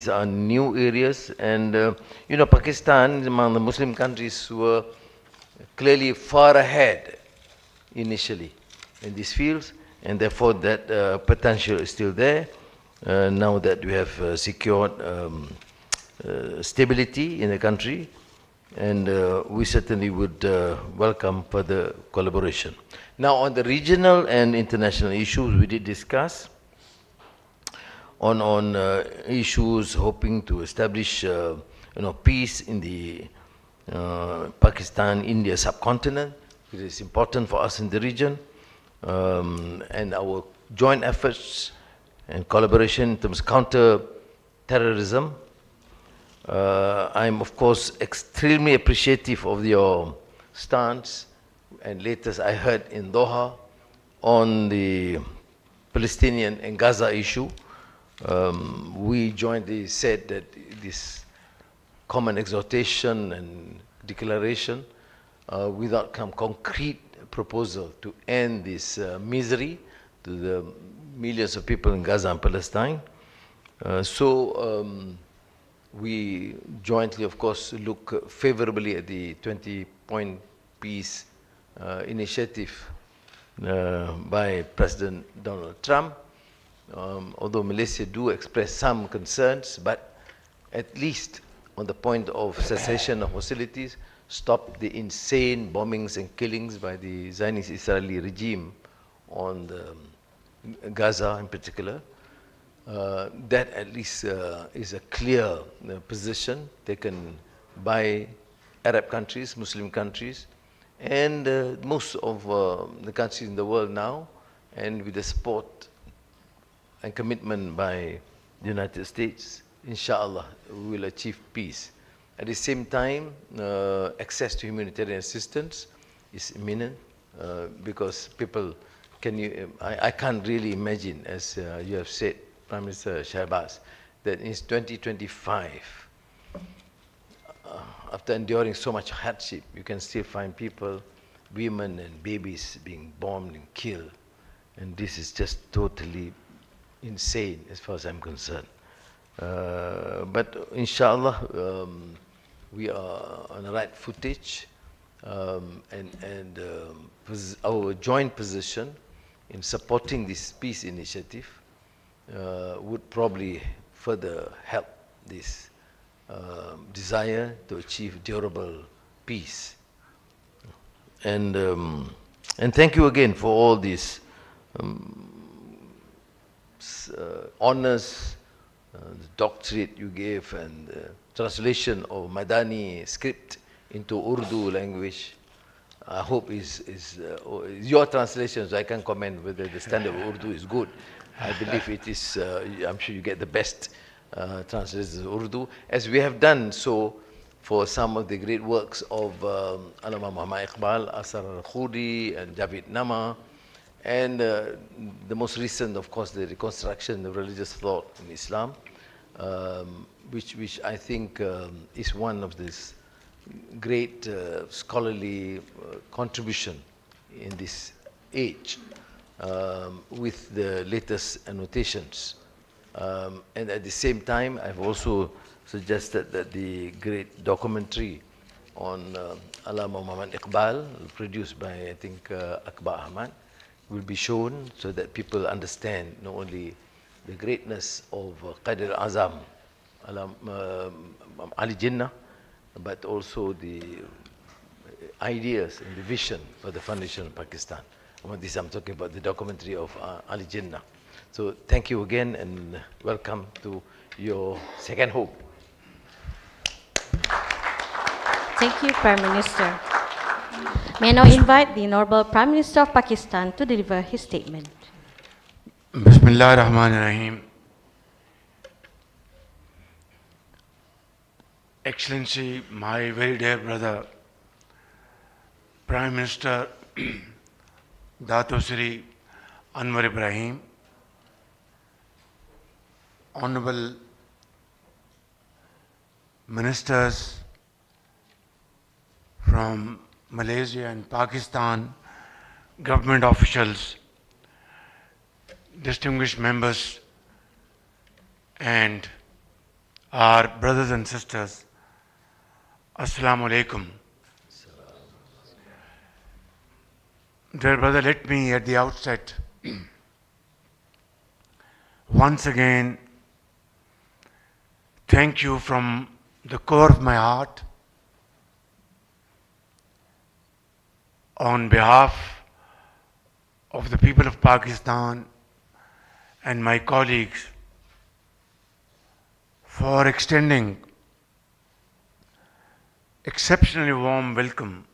these are new areas, and Pakistan is among the Muslim countries who were clearly far ahead initially in these fields, and therefore that potential is still there. Now that we have secured stability in the country, and we certainly would welcome further collaboration. Now, on the regional and international issues, we did discuss on issues hoping to establish peace in the Pakistan-India subcontinent. It is important for us in the region, and our joint efforts and collaboration in terms of counter-terrorism. I'm of course extremely appreciative of your stance, and latest I heard in Doha on the Palestinian and Gaza issue. We jointly said that this common exhortation and declaration without some concrete proposal to end this misery to the millions of people in Gaza and Palestine. We jointly, of course, look favorably at the 20-point peace initiative by President Donald Trump. Although Malaysia do express some concerns, but at least on the point of cessation of hostilities, stop the insane bombings and killings by the Zionist Israeli regime on the Gaza in particular. That at least is a clear position taken by Arab countries, Muslim countries, and most of the countries in the world now, and with the support and commitment by the United States, inshallah, we will achieve peace. At the same time, access to humanitarian assistance is imminent because people I can't really imagine, as you have said, Prime Minister Shehbaz, that in 2025, after enduring so much hardship, you can still find people, women and babies being bombed and killed. And this is just totally insane as far as I'm concerned. But inshallah, we are on the right footage, and our joint position in supporting this peace initiative would probably further help this desire to achieve durable peace. And thank you again for all these honors, the doctorate you gave, and translation of Madani script into Urdu language. I hope is your translation, so I can comment whether the standard of Urdu is good. I believe it is, I'm sure you get the best translations of Urdu, as we have done so for some of the great works of Allama Muhammad Iqbal, Asar al-Khudi, and Javid Nama, and the most recent, of course, the reconstruction of religious thought in Islam, which I think is one of these great scholarly contribution in this age, with the latest annotations. And at the same time, I've also suggested that the great documentary on Allama Muhammad Iqbal, produced by, I think, Akbar Ahmad, will be shown so that people understand not only the greatness of Qaid al-Azam, Ali Jinnah, but also the ideas and the vision for the foundation of Pakistan. This I'm talking about the documentary of Ali Jinnah. So thank you again, and welcome to your second home. Thank you, Prime Minister. May I now invite the Honorable Prime Minister of Pakistan to deliver his statement. Bismillah ar-Rahman ar-Rahim. Excellency, my very dear brother, Prime Minister Dato Sri Anwar Ibrahim, Honorable Ministers from Malaysia and Pakistan, government officials, distinguished members and our brothers and sisters, Assalamu alaikum. Dear brother, let me at the outset once again thank you from the core of my heart on behalf of the people of Pakistan and my colleagues for extending exceptionally warm welcome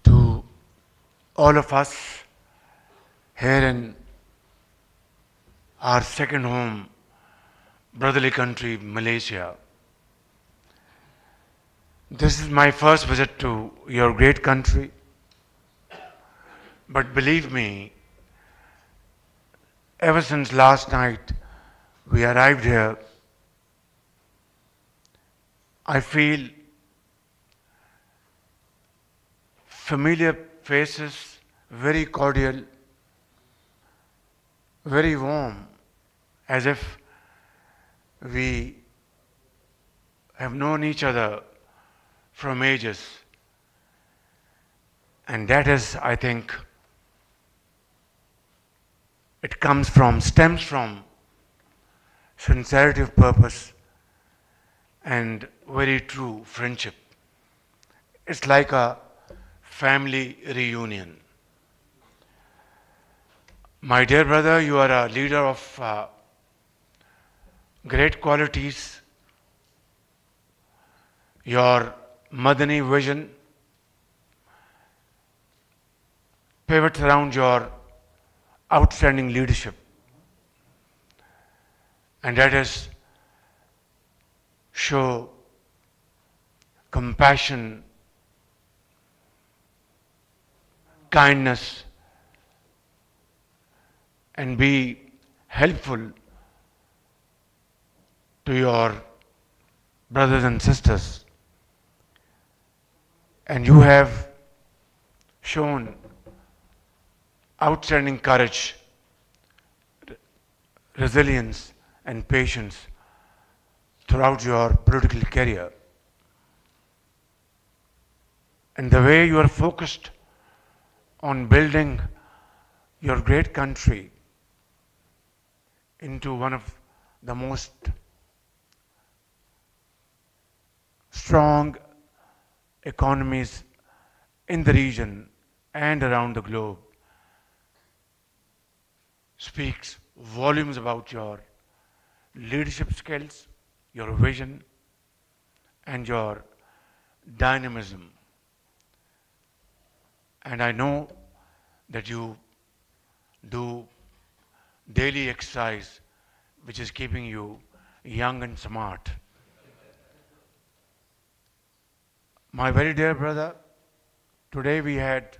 to all of us here in our second home, brotherly country, Malaysia. This is my first visit to your great country, but believe me, ever since last night we arrived here, I feel familiar faces, very cordial, very warm, as if we have known each other from ages. And that is, I think, it stems from sincerity of purpose and very true friendship. It's like a family reunion. My dear brother, you are a leader of great qualities. Your Madani vision pivots around your outstanding leadership. And that is show compassion, kindness, and be helpful to your brothers and sisters. And you have shown outstanding courage, resilience, and patience throughout your political career. And the way you are focused on building your great country into one of the most strong economies in the region and around the globe speaks volumes about your leadership skills, your vision, and your dynamism. And I know that you do daily exercise, which is keeping you young and smart. My very dear brother, today we had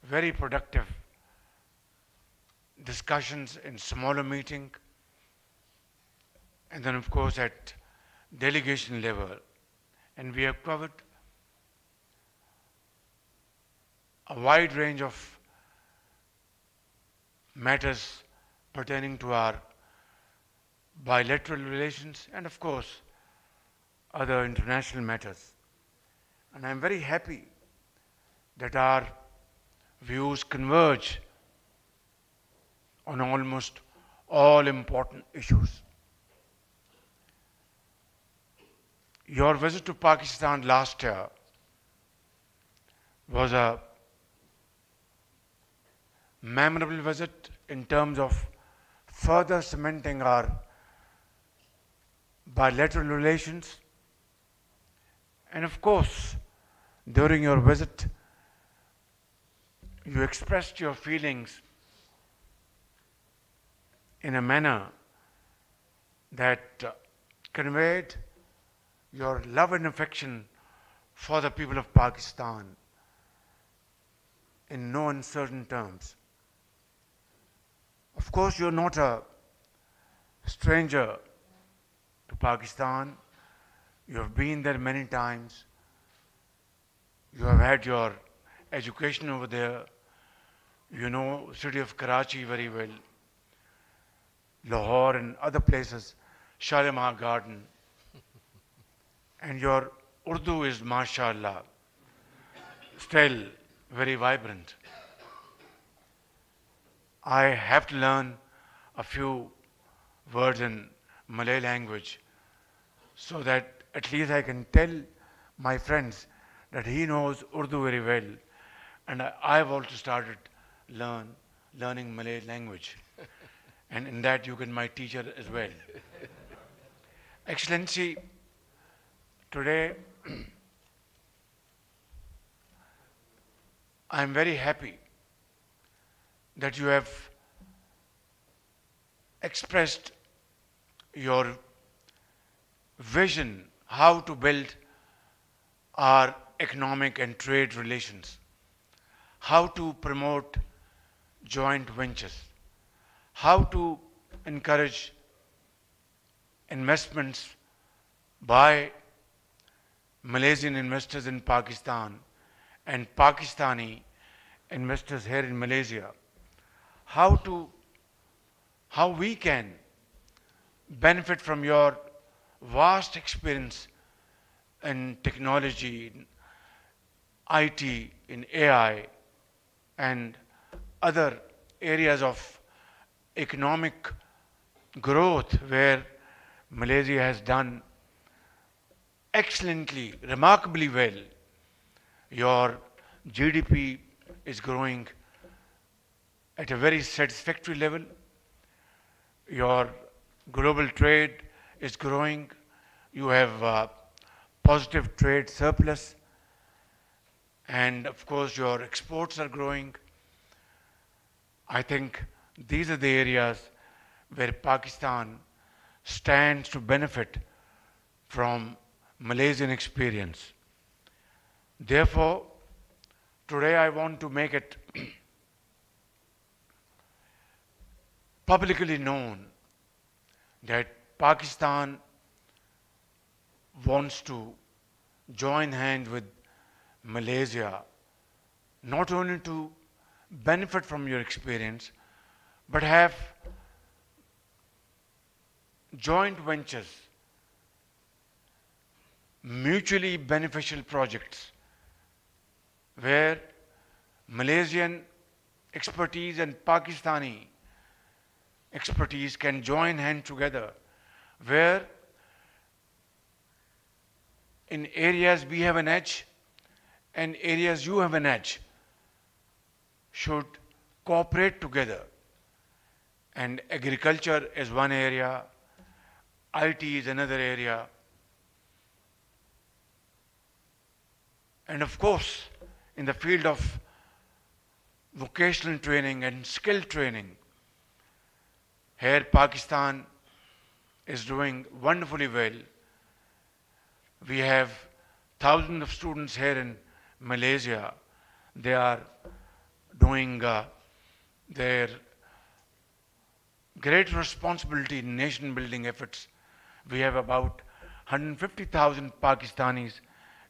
very productive discussions in smaller meeting, and then of course at delegation level, and we have covered a wide range of matters pertaining to our bilateral relations and of course other international matters. And I am very happy that our views converge on almost all important issues. Your visit to Pakistan last year was a memorable visit in terms of further cementing our bilateral relations. And of course, during your visit, you expressed your feelings in a manner that conveyed your love and affection for the people of Pakistan in no uncertain terms. Of course, you're not a stranger to Pakistan. You have been there many times. You have had your education over there. You know the city of Karachi very well. Lahore and other places, Shalimar Garden, and your Urdu is, mashallah, still very vibrant. I have to learn a few words in Malay language so that at least I can tell my friends that he knows Urdu very well, and I've also started learning Malay language, and in that you can my teacher as well. Excellency, today I am very happy that you have expressed your vision how to build our economic and trade relations, how to promote joint ventures, how to encourage investments by Malaysian investors in Pakistan and Pakistani investors here in Malaysia, how we can benefit from your vast experience in technology, in IT, in AI, and other areas of economic growth where Malaysia has done excellently, remarkably well. Your GDP is growing at a very satisfactory level. Your global trade is growing. You have positive trade surplus. And of course, your exports are growing. I think these are the areas where Pakistan stands to benefit from Malaysian experience. Therefore, today I want to make it publicly known that Pakistan wants to join hands with Malaysia, not only to benefit from your experience, but have joint ventures, mutually beneficial projects, where Malaysian expertise and Pakistani expertise can join hands together, where in areas we have an edge and areas you have an edge should cooperate together. And agriculture is one area, IT is another area, and of course in the field of vocational training and skill training, here Pakistan is doing wonderfully well. We have thousands of students here in Malaysia. They are doing their great responsibility in nation building efforts. We have about 150,000 Pakistanis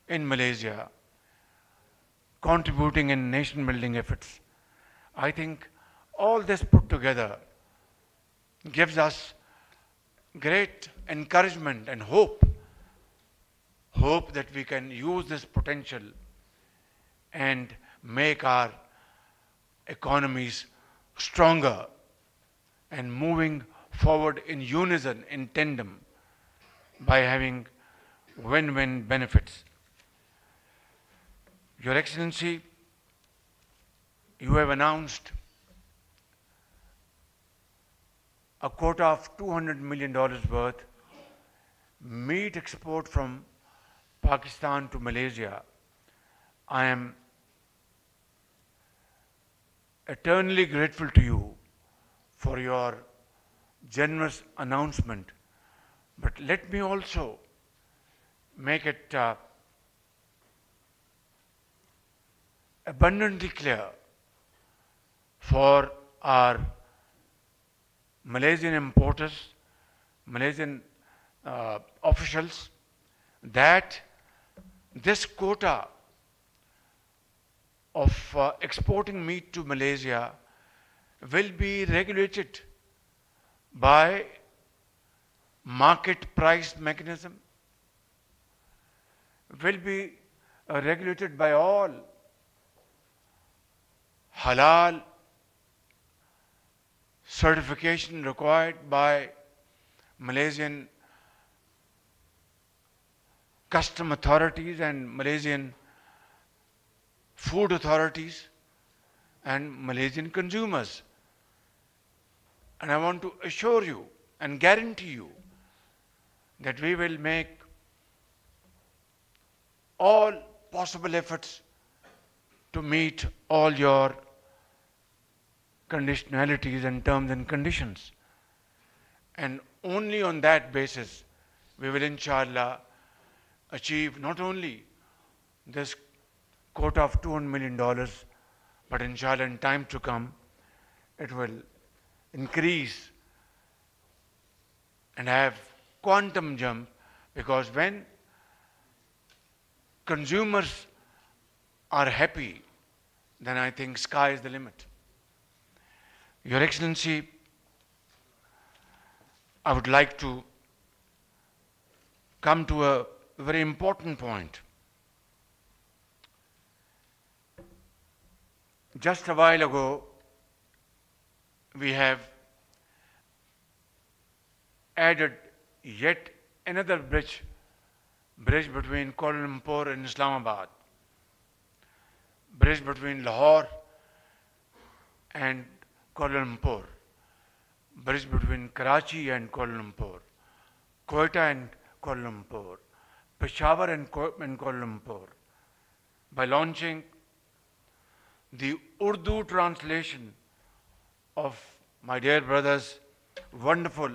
in Malaysia contributing in nation building efforts. I think all this put together gives us great encouragement and hope that we can use this potential and make our economies stronger and moving forward in unison, in tandem, by having win-win benefits. Your Excellency, you have announced a quota of $200 million worth meat export from Pakistan to Malaysia. I am eternally grateful to you for your generous announcement. But let me also make it abundantly clear for our Malaysian importers, Malaysian officials, that this quota of exporting meat to Malaysia will be regulated by market price mechanism, will be regulated by all halal certification required by Malaysian custom authorities and Malaysian food authorities and Malaysian consumers. And I want to assure you and guarantee you that we will make all possible efforts to meet all your conditionalities and terms and conditions. And only on that basis we will inshallah achieve not only this quota of $200 million, but inshallah in time to come it will increase and have quantum jump, because when consumers are happy, then I think sky is the limit. Your Excellency, I would like to come to a very important point. Just a while ago, we have added yet another bridge between Kuala Lumpur and Islamabad, bridge between Lahore and Kuala Lumpur, bridge between Karachi and Kuala Lumpur, Quetta and Kuala Lumpur, Peshawar and Kuala Lumpur, by launching the Urdu translation of my dear brother's wonderful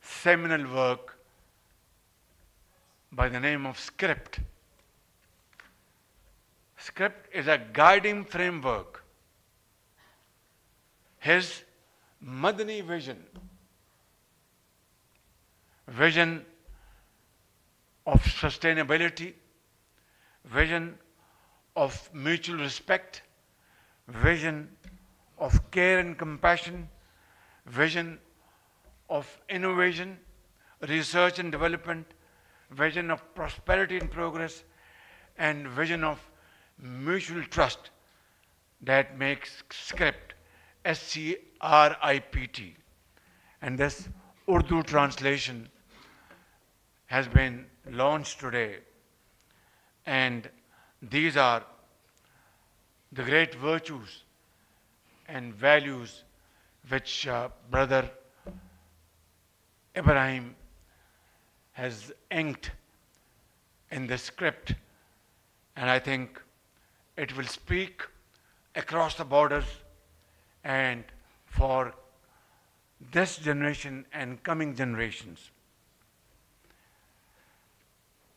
seminal work by the name of Script. Script is a guiding framework. His Madani vision of sustainability, vision of mutual respect, vision of care and compassion, vision of innovation, research and development, vision of prosperity and progress, and vision of mutual trust that makes Script, SCRIPT. And this Urdu translation has been launched today. And these are the great virtues and values which Brother Ibrahim has inked in the Script, and I think it will speak across the borders and for this generation and coming generations.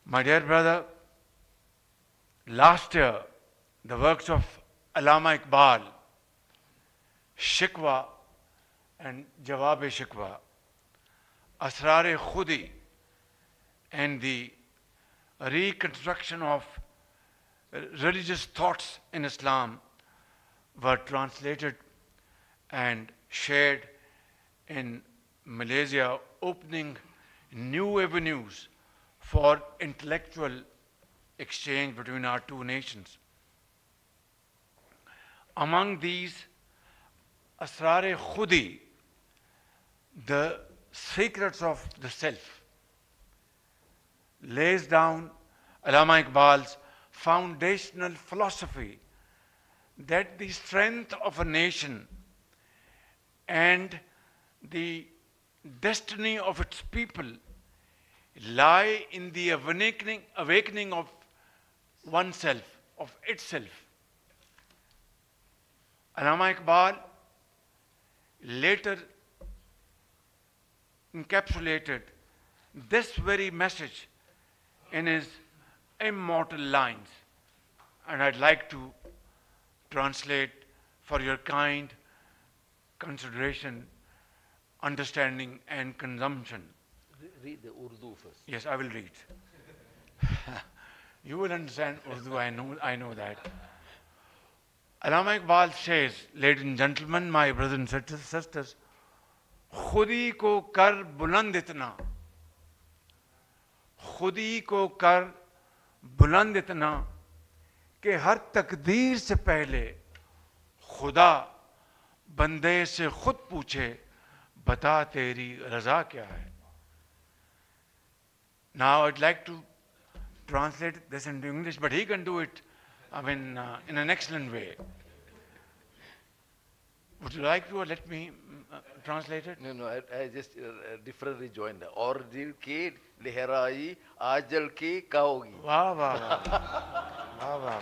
My dear brother, last year the works of Allama Iqbal, Shikwa and Jawab-e-Shikwa, Asrar-e-Khudi, and the reconstruction of religious thoughts in Islam were translated and shared in Malaysia, opening new avenues for intellectual exchange between our two nations. Among these, Asrar-e-Khudi, the secrets of the self, lays down Allama Iqbal's foundational philosophy that the strength of a nation and the destiny of its people lie in the awakening of oneself, of itself. Allama Iqbal later encapsulated this very message in his immortal lines, and I'd like to translate for your kind consideration, understanding and consumption. Read the Urdu first. Yes, I will read. You will understand Urdu, I know that. Allama Iqbal says, ladies and gentlemen, my brothers and sisters, खुदी को कर बुलंद इतना, खुदी को कर बुलंद इतना कि हर तकदीर से पहले खुदा बंदे से खुद पूछे बता तेरी रजा क्या है. Now I'd like to translate this into English, but he can do it, in an excellent way. Would you like to, or let me translate it? No, I just differently joined. और दिल के लहराई आजल के काओगी. वाह वाह वाह वाह वाह.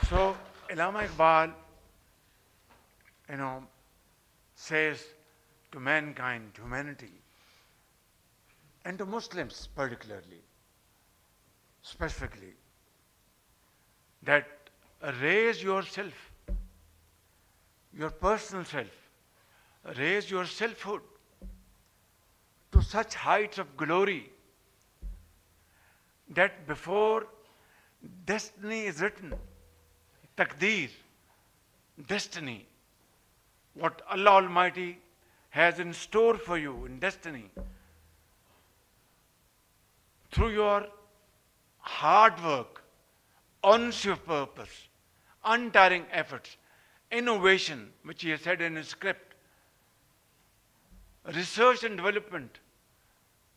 So Allama Iqbal, says to mankind, to humanity, and to Muslims particularly, specifically, that raise yourself, your personal self, raise your selfhood to such heights of glory that before destiny is written, taqdeer, destiny, what Allah Almighty has in store for you in destiny, through your hard work, honesty of purpose, untiring efforts, innovation, which he has said in his script, research and development,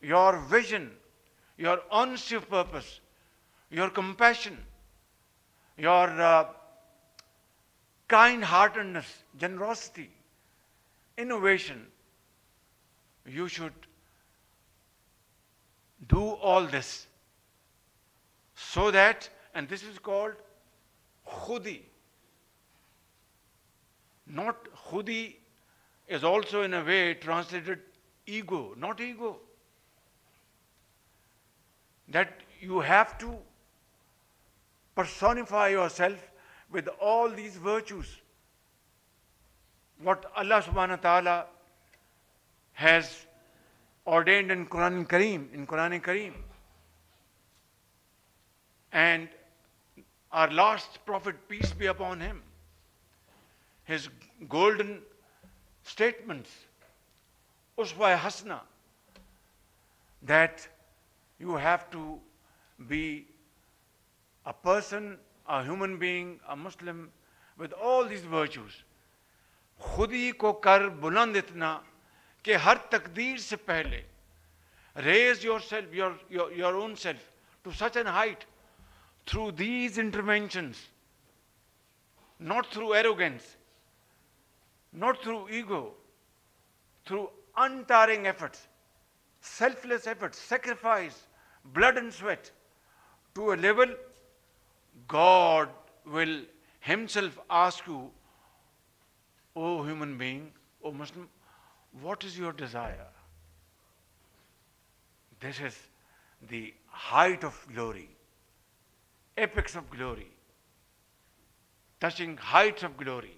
your vision, your honesty of purpose, your compassion, your kind-heartedness, generosity, innovation, you should do all this so that, and this is called khudi. Not khudi is also in a way translated ego, not ego. That you have to personify yourself with all these virtues. What Allah subhanahu wa ta'ala has ordained in Quran Kareem. And our last prophet, peace be upon him, his golden statements, uswa hasna, that you have to be a person, a human being, a Muslim with all these virtues. खुदी को कर बुलंद इतना कि हर तकदीर से पहले, raise yourself, your own self to such an height through these interventions, not through arrogance, not through ego, through untiring efforts, selfless efforts, sacrifice, blood and sweat, to a level God will himself ask you, O human being, O Muslim, what is your desire? This is the height of glory, apex of glory, touching heights of glory.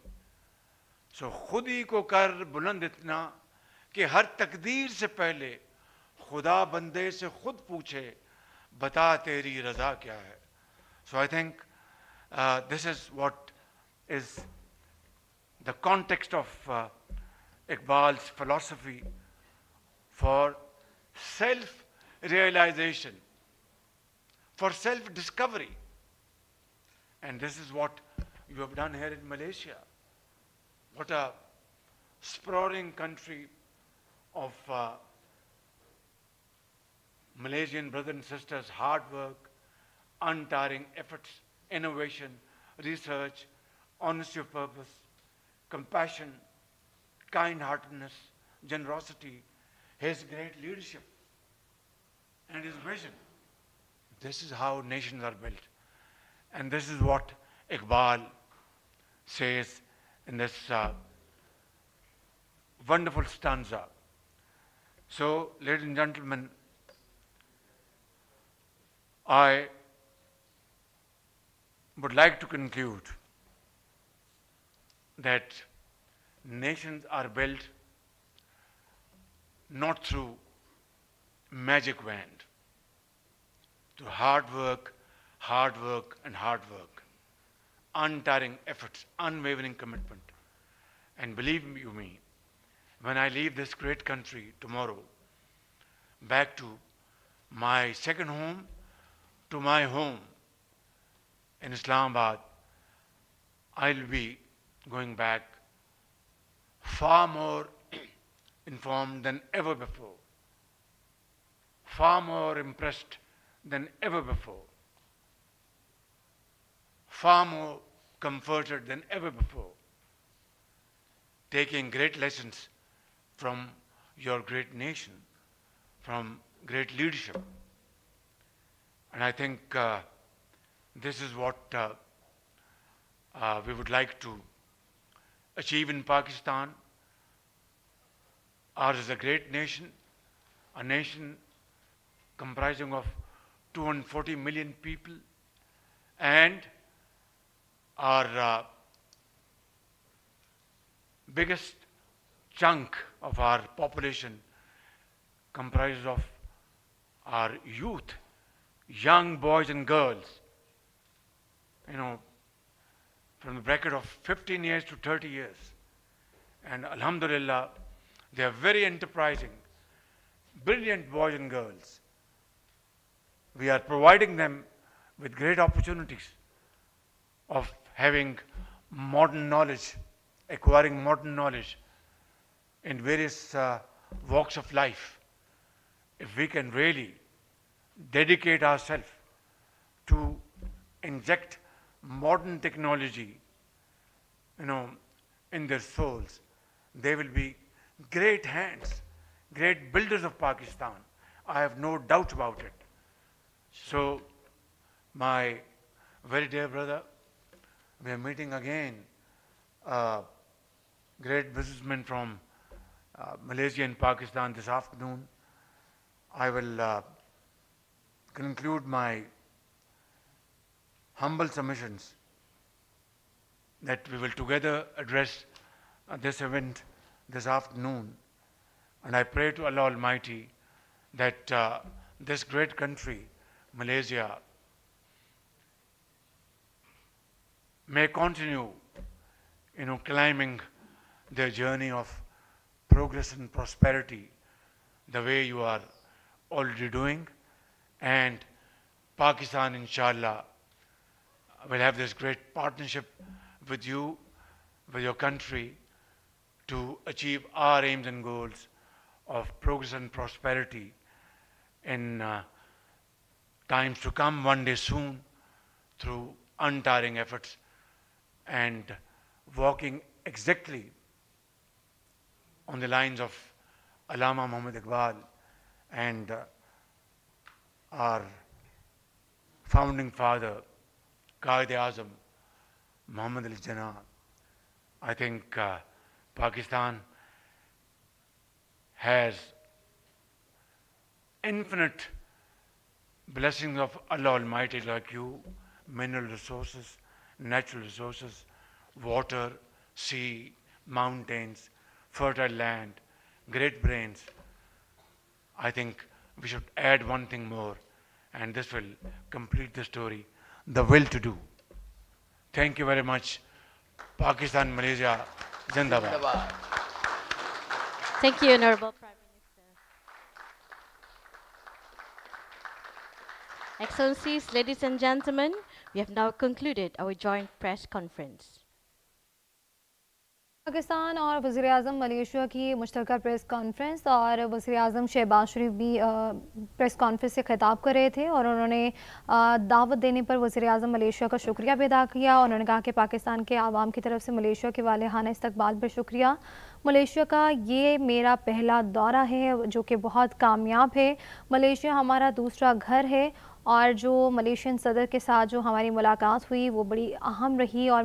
So खुदी को कर बुलंद इतना कि हर तकदीर से पहले खुदा बंदे से खुद पूछे बता तेरी रजा क्या है. So I think this is what is the context of Iqbal's philosophy for self-realization, for self-discovery. And this is what you have done here in Malaysia. What a sprawling country of Malaysian brothers and sisters, hard work, untiring efforts, innovation, research, honesty of purpose, compassion, kind-heartedness, generosity, his great leadership, and his vision. This is how nations are built. And this is what Iqbal says in this wonderful stanza. So, ladies and gentlemen, I would like to conclude that nations are built not through magic wand, through hard work, and hard work, untiring efforts, unwavering commitment. And believe you me, when I leave this great country tomorrow, back to my second home, to my home in Islamabad, I'll be going back far more informed than ever before, far more impressed than ever before, far more comforted than ever before, taking great lessons from your great nation, from great leadership. And I think this is what we would like to achieve in Pakistan. Ours is a great nation, a nation comprising of 240 million people, and our biggest chunk of our population comprises of our youth, young boys and girls, from the bracket of 15 years to 30 years. And alhamdulillah, they are very enterprising, brilliant boys and girls. We are providing them with great opportunities of having modern knowledge, acquiring modern knowledge in various walks of life. If we can really dedicate ourselves to inject modern technology, in their souls, they will be great hands, great builders of Pakistan. I have no doubt about it. So, my very dear brother, we are meeting again a great businessman from Malaysia and Pakistan this afternoon. I will conclude my humble submissions that we will together address this event this afternoon. And I pray to Allah Almighty that this great country, Malaysia, may continue, climbing their journey of progress and prosperity the way you are already doing. And Pakistan, inshallah, will have this great partnership with you, with your country, to achieve our aims and goals of progress and prosperity in times to come, one day soon, through untiring efforts and walking exactly on the lines of Allama Muhammad Iqbal and our founding father, Qaid-e-Azam, Muhammad al-Jinnah. I think Pakistan has infinite blessings of Allah Almighty like you, mineral resources, natural resources, water, sea, mountains, fertile land, great brains. I think we should add one thing more, and this will complete the story: the will to do. Thank you very much. Pakistan, Malaysia, Zindabad. Thank you, Honorable Prime Minister. Excellencies, ladies and gentlemen, we have now concluded our joint press conference. Pakistan और वज़ीर-ए-आज़म Malaysia की मुश्तरका press conference, और वज़ीर-ए-आज़म शहबाज शरीफ भी press conference से खिताब कर रहे थे और उन्होंने दावत देने पर वज़ीर-ए-आज़म मलेशिया का शुक्रिया भी अदा किया। उन्होंने कहा कि पाकिस्तान के आवाम की तरफ से मलेशिया के वालेहाना इस्तकबाल पर शुक्रिया। मलेशिया का ये मेरा पहला दौरा है जो कि बहुत कामयाब है। मलेशिया हमारा दूसरा घर है और जो मलेशियन सदर के साथ जो हमारी मुलाकात हुई वो बड़ी अहम रही और